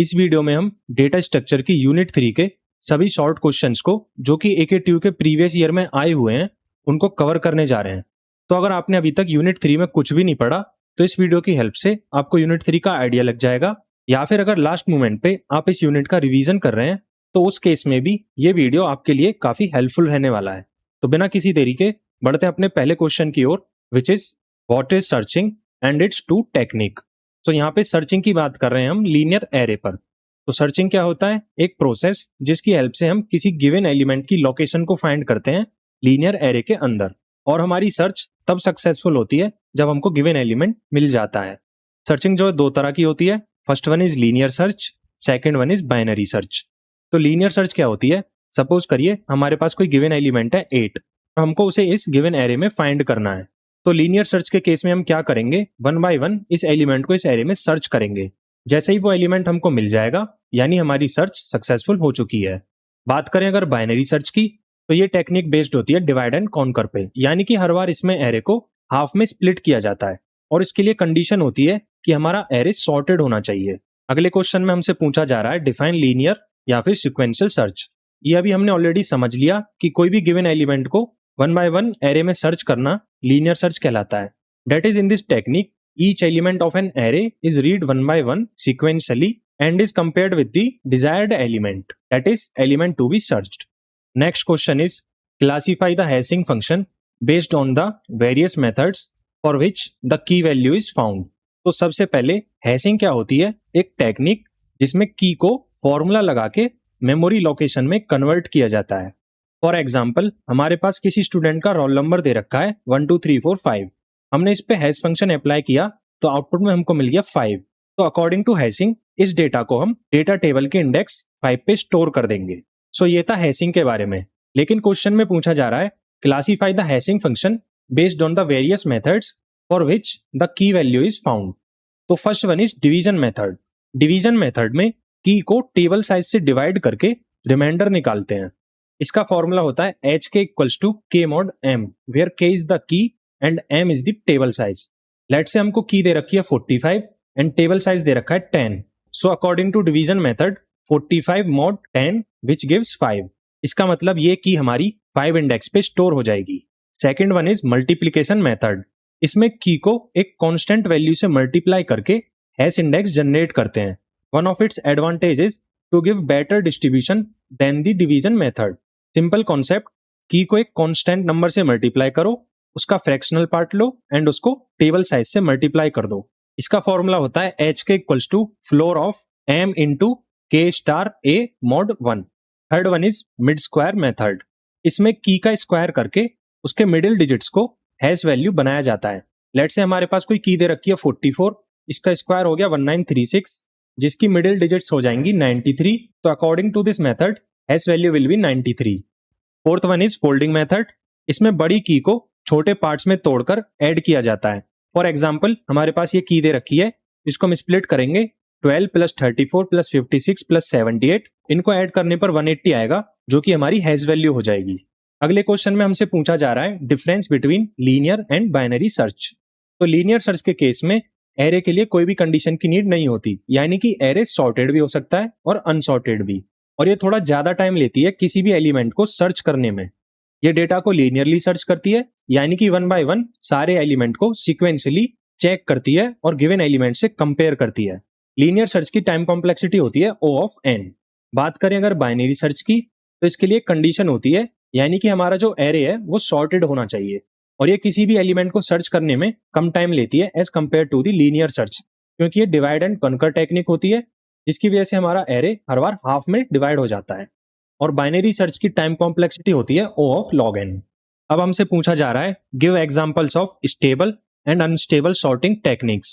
इस वीडियो में हम डेटा स्ट्रक्चर की यूनिट 3 के सभी शॉर्ट क्वेश्चंस को जो कि AKTU के प्रीवियस ईयर में आए हुए हैं उनको कवर करने जा रहे हैं। तो अगर आपने अभी तक यूनिट 3 में कुछ भी नहीं पढ़ा तो इस वीडियो की हेल्प से आपको यूनिट 3 का आइडिया लग जाएगा, या फिर अगर लास्ट मोमेंट पे आप इस यूनिट का रिवीजन कर रहे हैं तो उस केस में भी ये वीडियो आपके लिए काफी हेल्पफुल रहने वाला है। तो बिना किसी देरी के बढ़ते हैं अपने पहले क्वेश्चन की ओर, which is what is searching and its two technique. तो यहाँ पे सर्चिंग की बात कर रहे हैं हम लीनियर एरे पर। तो सर्चिंग क्या होता है? एक प्रोसेस जिसकी हेल्प से हम किसी गिवन एलिमेंट की लोकेशन को फाइंड करते हैं लीनियर एरे के अंदर, और हमारी सर्च तब सक्सेसफुल होती है जब हमको गिवन एलिमेंट मिल जाता है। सर्चिंग जो है दो तरह की होती है, first one is linear search, second one is binary search. तो लीनियर सर्च क्या होती है? सपोज करिए हमारे पास कोई गिवन एलिमेंट है 8 और हमको उसे इस गिवन एरे में फाइंड करना है। तो लीनियर सर्च के केस में हम क्या करेंगे, वन बाय वन इस एलिमेंट को इस एरे में सर्च करेंगे। जैसे ही वो एलिमेंट हमको मिल जाएगा यानी हमारी सर्च सक्सेसफुल हो चुकी है। बात करें अगर बाइनरी सर्च की, तो ये टेक्निक बेस्ड होती है डिवाइड एंड कॉन्कर पे, यानी कि हर बार इसमें एरे को हाफ में स्प्लिट किया जाता है और इसके लिए कंडीशन होती है कि हमारा एरे सॉर्टेड होना चाहिए। अगले क्वेश्चन में हमसे पूछा जा रहा है डिफाइन लीनियर या फिर सिक्वेंशियल सर्च। ये अभी हमने ऑलरेडी समझ लिया कि कोई भी गिवन एलिमेंट को वन बाय वन एरे में सर्च करना लीनियर सर्च कहलाता है। That is in this technique each element of an array is read one by one sequentially and is compared with the desired element, that is element to be searched. Next question is classify the hashing function based on the various methods for which the key value is found. तो सबसे पहले hashing क्या होती है? एक technique जिसमें की को फॉर्मूला लगा के मेमोरी लोकेशन में कन्वर्ट किया जाता है। फॉर एग्जाम्पल हमारे पास किसी स्टूडेंट का रोल नंबर दे रखा है 1 2 3 4 5, हमने इस पे हैश फंक्शन अप्लाई किया तो आउटपुट में हमको मिल गया 5। तो अकॉर्डिंग टू हैशिंग इस डेटा को हम डेटा टेबल के इंडेक्स 5 पे स्टोर कर देंगे। सो ये था हैशिंग के बारे में। लेकिन क्वेश्चन में पूछा जा रहा है classify the hashing function based on the various methods for which the key value is found. तो first one is division method. Division method में की को टेबल साइज से डिवाइड करके रिमाइंडर निकालते हैं। इसका फॉर्मूला होता है HK equals to K mod M, where K is the key and M is the table size. Let say हमको की दे रखी है 45 एंड टेबल साइज दे रखा है 10। So according to division method 45 mod 10 which gives 5। इसका मतलब ये की हमारी 5 इंडेक्स पे स्टोर हो जाएगी। Second one is multiplication method. इसमें की को एक कांस्टेंट वैल्यू से मल्टीप्लाई करके हैश इंडेक्स जनरेट करते हैं। One of its advantage is to give better distribution than the division method. Simple concept, key को एक कांस्टेंट नंबर से मल्टीप्लाई करो, उसका फ्रैक्शनल पार्ट लो एंड उसको टेबल साइज से मल्टीप्लाई कर दो। इसका फॉर्मूला होता है HK equals to floor of M into K star A mod 1। Third one is mid square method. इसमें की का स्क्वायर करके उसके मिडिल डिजिट्स को हैश वैल्यू बनाया जाता है। लेट से हमारे पास कोई की दे रखी है 44, इसका स्क्वायर हो गया 1936, जिसकी मिडिल डिजिट्स हो जाएंगी 93। तो according to this method hash value will be 93। Fourth one is folding method. इसमें बड़ी की को छोटे पार्ट्स में तोड़कर ऐड किया जाता है। फॉर एग्जाम्पल हमारे पास ये की दे रखी है, इसको हम स्प्लिट करेंगे 12 प्लस 34 प्लस 56 प्लस 78, इनको ऐड करने पर 180 आएगा जो कि हमारी हैश वैल्यू हो जाएगी। अगले क्वेश्चन में हमसे पूछा जा रहा है difference between linear and binary search. तो लीनियर सर्च के केस में एरे के लिए कोई भी कंडीशन की नीड नहीं होती, यानी कि एरे सॉर्टेड भी हो सकता है और अनसॉर्टेड भी, और ये थोड़ा ज्यादा टाइम लेती है किसी भी एलिमेंट को सर्च करने में। ये डेटा को लीनियरली सर्च करती है, यानी कि वन बाय वन सारे एलिमेंट को सीक्वेंशियली चेक करती है और गिवन एलिमेंट से कंपेयर करती है। लीनियर सर्च की टाइम कॉम्प्लेक्सिटी होती है O ऑफ n। बात करें अगर बाइनरी सर्च की, तो इसके लिए कंडीशन होती है, यानी कि हमारा जो एरे है वो सॉर्टेड होना चाहिए, और ये किसी भी एलिमेंट को सर्च करने में कम टाइम लेती है as compare to the linear search, क्योंकि ये डिवाइड एंड कॉन्कर टेक्निक होती है, जिसकी वजह से हमारा एरे हर बार हाफ में डिवाइड हो जाता है। और बाइनरी सर्च की टाइम कॉम्प्लेक्सिटी होती है O ऑफ log n। अब हमसे पूछा जा रहा है give examples of stable and unstable sorting techniques.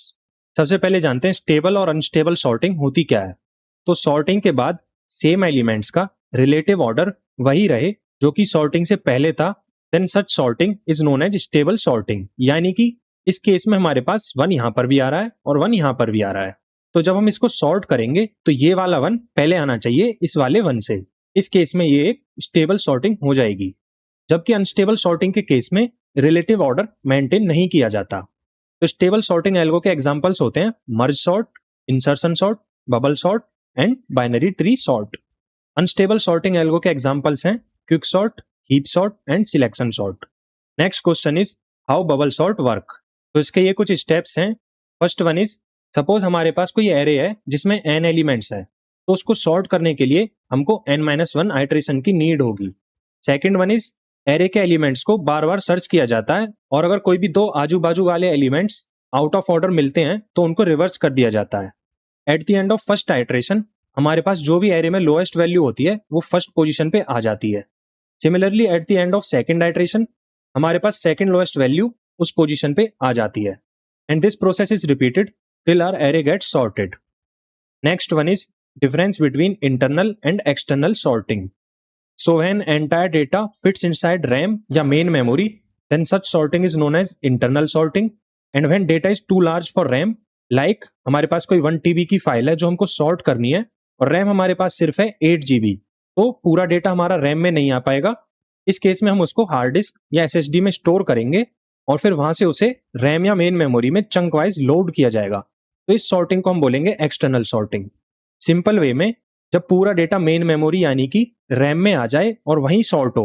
सबसे पहले जानते हैं स्टेबल और अनस्टेबल सॉर्टिंग होती क्या है। तो सॉर्टिंग के बाद सेम एलिमेंट्स का रिलेटिव ऑर्डर वही रहे जो कि सॉर्टिंग से पहले था, then such sorting is known as stable sorting. यानी कि इस केस में हमारे पास 1 यहां पर भी आ रहा है और 1 यहां पर भी आ रहा है, तो जब हम इसको सॉर्ट करेंगे तो ये वाला 1 पहले आना चाहिए इस वाले 1 से। इस केस में ये एक स्टेबल सॉर्टिंग हो जाएगी। जबकि अनस्टेबल सॉर्टिंग के केस में रिलेटिव ऑर्डर मेंटेन नहीं किया जाता। तो स्टेबल सॉर्टिंग एल्गो के एग्जांपल्स होते हैं merge sort, insertion sort, bubble sort and binary tree sort. Unstable sorting algo के एग्जांपल्स हैं quick sort, heap sort and selection sort. Next question is how bubble sort work. तो इसके ये कुछ steps हैं। फर्स्ट वन इज, सपोज हमारे पास कोई array है जिसमें n एलिमेंट्स है, तो उसको सॉर्ट करने के लिए हमको n-1 आइटरेशन की नीड होगी। सेकंड वन इज, एरे के एलिमेंट्स को बार बार सर्च किया जाता है और अगर कोई भी दो आजू बाजू वाले एलिमेंट्स आउट ऑफ ऑर्डर मिलते हैं तो उनको रिवर्स कर दिया जाता है। At the end of first iteration हमारे पास जो भी एरे में लोएस्ट वैल्यू होती है वो फर्स्ट पोजीशन पे आ जाती है। Similarly at the end of second iteration हमारे पास सेकंड लोएस्ट वैल्यू उस पोजीशन पे आ जाती है। And this process is repeated till our array gets sorted. Next one is difference between internal and external sorting. So when entire data fits inside RAM या main memory, then such sorting is known as internal sorting. And when data is too large for RAM, like हमारे पास कोई 1 TB की file है जो हमको sort करनी है और RAM हमारे पास सिर्फ है 8 GB, तो पूरा डेटा हमारा RAM में नहीं आ पाएगा। इस केस में हम उसको हार्ड डिस्क या SSD में स्टोर करेंगे और फिर वहां से उसे रैम या मेन मेमोरी में चंक वाइज लोड किया जाएगा। तो इस सॉर्टिंग को हम बोलेंगे एक्सटर्नल सॉर्टिंग। सिंपल वे में जब पूरा डेटा मेन मेमोरी यानी कि रैम में आ जाए और वहीं सॉर्ट हो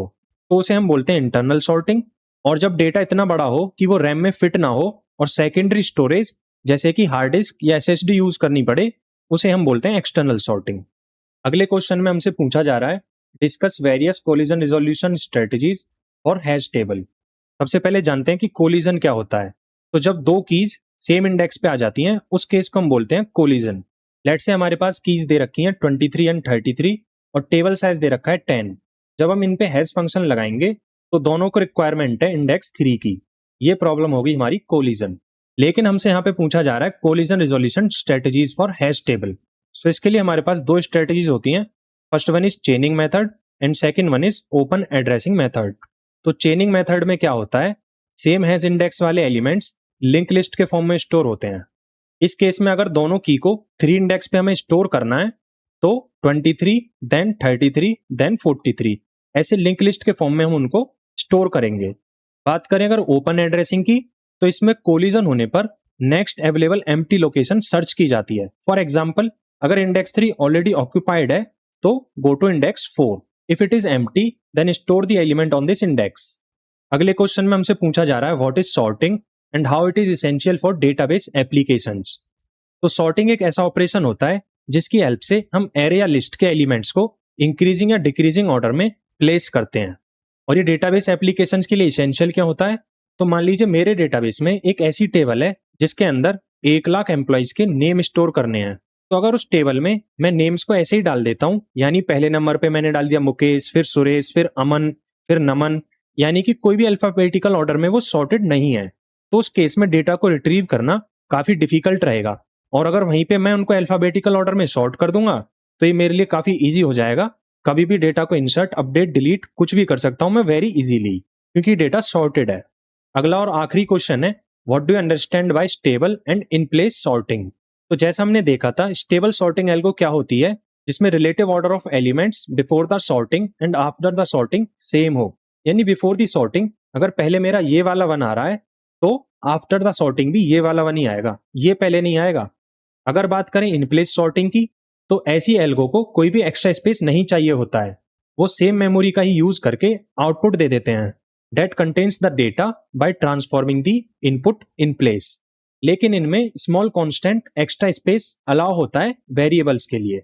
तो उसे हम बोलते हैं इंटरनल सॉर्टिंग। और जब डेटा इतना बड़ा हो कि वो रैम में फिट ना हो और सेकेंडरी स्टोरेज जैसे कि हार्ड डिस्क या SSD यूज करनी पड़े, उसे हम बोलते हैं एक्सटर्नल सॉर्टिंग। अगले क्वेश्चन में हमसे पूछा जा रहा है, discuss various collision resolution strategies और हैश टेबल। सबसे पहले जानते हैं कि कोलिजन क्या होता है। तो जब दो कीज सेम इंडेक्स पे आ जाती हैं उस केस को हम बोलते हैं कोलिजन। लेट्स से हमारे पास कीज दे रखी हैं 23 एंड 33 और टेबल साइज दे रखा है 10। जब हम इन पे हैश फंक्शन लगाएंगे तो दोनों को रिक्वायरमेंट है इंडेक्स 3 की। ये प्रॉब्लम होगी हमारी कोलिजन। लेकिन हमसे यहाँ पे पूछा जा रहा है collision resolution strategies for hash table. So इसके लिए हमारे पास दो स्ट्रेटजीज होती हैं। First one is chaining method and second one is open addressing method. तो चेनिंग मेथड में क्या होता है, सेम हैश इंडेक्स वाले एलिमेंट्स लिंक लिस्ट के फॉर्म में स्टोर होते हैं। इस केस में अगर दोनों की को 3 इंडेक्स पे हमें स्टोर करना है तो 23 देन 33 देन 43 ऐसे लिंक लिस्ट के फॉर्म में हम उनको स्टोर करेंगे। बात करें अगर ओपन एड्रेसिंग की, तो इसमें कोलिजन होने पर next available empty location search की जाती है। फॉर एग्जाम्पल, अगर इंडेक्स 3 ऑलरेडी ऑक्यूपाइड है तो go to index 4। If it is empty then store the element on this index. अगले क्वेश्चन में हमसे पूछा जा रहा है what is sorting and how it is essential for database applications. तो सॉर्टिंग एक ऐसा ऑपरेशन होता है जिसकी हेल्प से हम एरे या लिस्ट के एलिमेंट्स को इंक्रीजिंग या डिक्रीजिंग ऑर्डर में प्लेस करते हैं। और ये डेटाबेस एप्लीकेशंस के लिए एसेंशियल क्या होता है, तो मान लीजिए मेरे डेटाबेस में एक ऐसी टेबल है जिसके अंदर 1 लाख एम्प्लॉइज के नेम स्टोर करने हैं। तो अगर उस टेबल में मैं नेम्स को ऐसे ही डाल देता हूं, यानी पहले नंबर पे मैंने डाल दिया मुकेश, फिर सुरेश, फिर अमन, फिर नमन, यानी कि कोई भी अल्फाबेटिकल ऑर्डर में वो सॉर्टेड नहीं है, तो उस केस में डेटा को रिट्रीव करना काफी डिफिकल्ट रहेगा। और अगर वहीं पे मैं उनको अल्फाबेटिकल ऑर्डर में सॉर्ट कर दूंगा तो ये मेरे लिए काफी इजी हो जाएगा। कभी भी डेटा को इंसर्ट, अपडेट, डिलीट कुछ भी कर सकता हूं मैं वेरी इजीली, क्योंकि डेटा सॉर्टेड है। अगला और आखिरी क्वेश्चन है, what do you understand by stable and in place sorting. तो जैसा हमने देखा था, स्टेबल सॉर्टिंग एल्गो क्या होती है, जिसमें relative order of elements before the sorting and after the sorting same हो। यानी बिफोर द सॉर्टिंग अगर पहले मेरा ये वाला वन आ रहा है तो आफ्टर द सॉर्टिंग भी ये वाला वन ही आएगा, ये पहले नहीं आएगा। अगर बात करें इन प्लेस सॉर्टिंग की, तो ऐसी एल्गो को कोई भी एक्स्ट्रा स्पेस नहीं चाहिए होता है, वो सेम मेमोरी का ही यूज करके आउटपुट दे देते हैं that contains the data by transforming the input in place। लेकिन इनमें small constant extra space allow होता है वेरिएबल्स के लिए।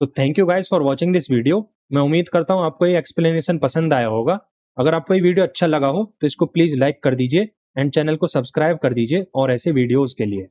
तो thank you guys for watching this video. मैं उम्मीद करता हूं आपको ये एक्सप्लेनेशन पसंद आया होगा। अगर आपको ये वीडियो अच्छा लगा हो तो इसको प्लीज लाइक कर दीजिए एंड चैनल को सब्सक्राइब कर दीजिए और ऐसे वीडियोस के लिए।